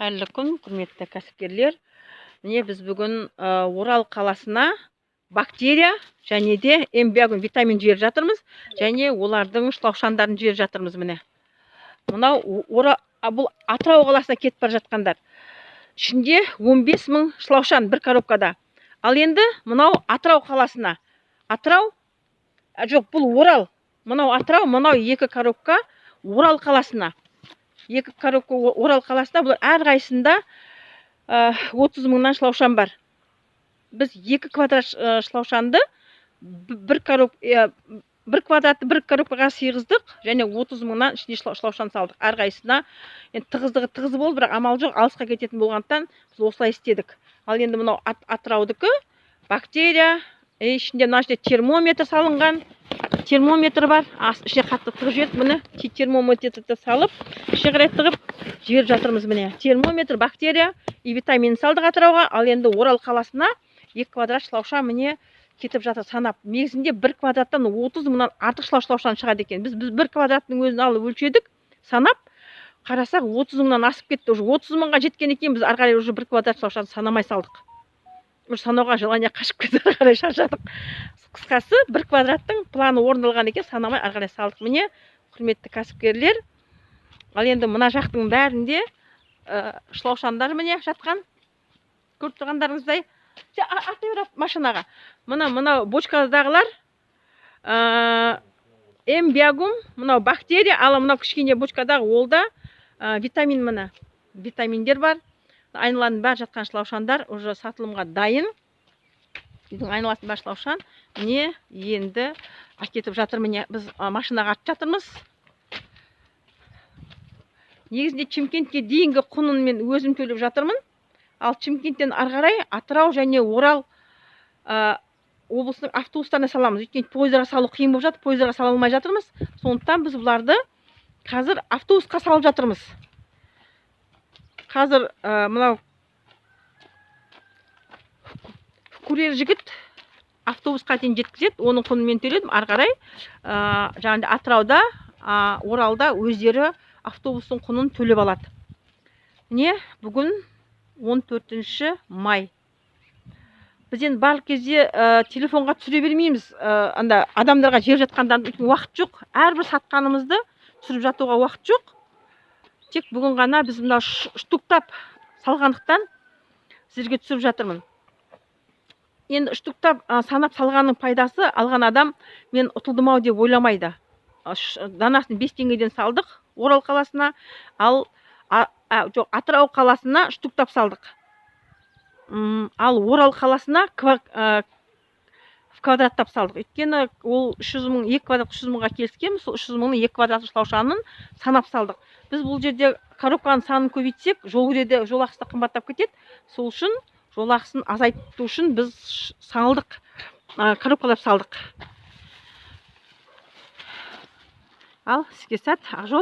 Қайырлы күн, құрметті кәсіпкерлер. Міне біз бүгін Орал қаласына бактерия және де эмбиагум витамин жіберіп жатырмыз, және олардың шлаушандарын жіберіп жатырмыз. Міне мынау бұл Атырау қаласына кетіп бара жатқандар. Ішінде 15 мың шлаушан бір коробкада. Ал енді мынау Атырау қаласына. Атырау жоқ, бұл Орал. Мынау Атырау, мынау екі коробка Орал қаласына. Екі коробка Орал қаласында, бұл әрқайсында 30 мыңнан шлаушан бар. Біз 2 квадрат шлаушанды бір квадратты бір коробкаға сыйғыздық, және 30 мыңнан ішіне шлаушан салдық. Әрқайсына тығыздығы тығыз болды, бірақ амал жоқ, алысқа кететін болғандықтан біз осылай істедік. Ал енді мынау Атыраудікі бактерия, ішінде мына жерде термометр салынған. Термометр бар, ішіне қатты тығып жіберіп, міне термометрді салып, ішіне қарай тығып жіберіп жатырмыз. Міне термометр, бактерия и витамин салдық Атырауға. Ал енді Орал қаласына 2 квадрат шлаушан міне кетіп жатыр санап. Негізінде 1 квадраттан 30 мыңнан артық шлаушан шығады екен. Біз 1 квадраттың өзін алып өлшедік, санап, қарасақ 30 мыңнан асып кетті. Уже 30 мыңға жеткен екен, біз ары қарай уже 1 квадрат шлаушан санамай салдық. Санауға желание қашып кетті, ары қарай шаршадық. Қысқасы 1 квадраттың планы орындалған екен, санамай ары қарай салдық. Міне құрметті кәсіпкерлер, ал енді мына жақтың бәрінде шлаушандар міне жатқан. Көріп тұрғандарыңыздай. Артай бер машинаға. Мынау бочкадағылар эмбиагум, мынау бактерия, ал мынау кішкене бочкадағы олда витамин, мына витаминдер бар. Айналаның бәрі жатқан шлаушандар уже сатылымға дайын. Үйдің айналасын бәрі шлаушан. Міне енді әкетіп жатыр. Міне біз машинаға артып жатырмыз. Негізінде Шымкентке дейінгі құнын мен өзім төлеп жатырмын. Ал Шымкенттен ары қарай Атырау және Орал облысының автобустарына саламыз. Өйткені пойыздарға салу қиын болып жатыр, пойыздарға сала алмай жатырмыз. Сондықтан біз бұларды қазір автобусқа салып жатырмыз. Қазір мынау курьер жігіт автобусқа дейін жеткізеді, оның құнын мен төледім. Ары қарай жаңағыдай Атырауда, Оралда өздері автобустың құнын төлеп алады. Міне бүгін 14 май. Біз енді барлық кезде телефонға түсіре бермейміз. Адамдарға жер жатқандардың уақыт жоқ. Әрбір сатқанымызды түсіріп жатуға уақыт жоқ. Тек бүгін ғана біз мына штуктап салғандықтан сіздерге түсіріп жатырмын. Енді штуктап санап салғанның пайдасы, алған адам мен ұтылдым ау деп ойламайды. Данасын 5 теңгеден салдық Орал қаласына, ал Атырау қаласына штуктап салдық. Ал Орал қаласына квадраттап салдық. Өйткені ол 300 мың, 2 квадрат 300 мыңға келіскен, сол 300 мыңның 2 квадрат шлаушанын санап салдық. Біз бұл жерде коробканың санын көбейтсек, жол ақысы қымбаттап кетеді. Сол үшін жол ақысын азайту үшін біз салдық, коробкалап салдық. Ал сізге сәт, Ақжол.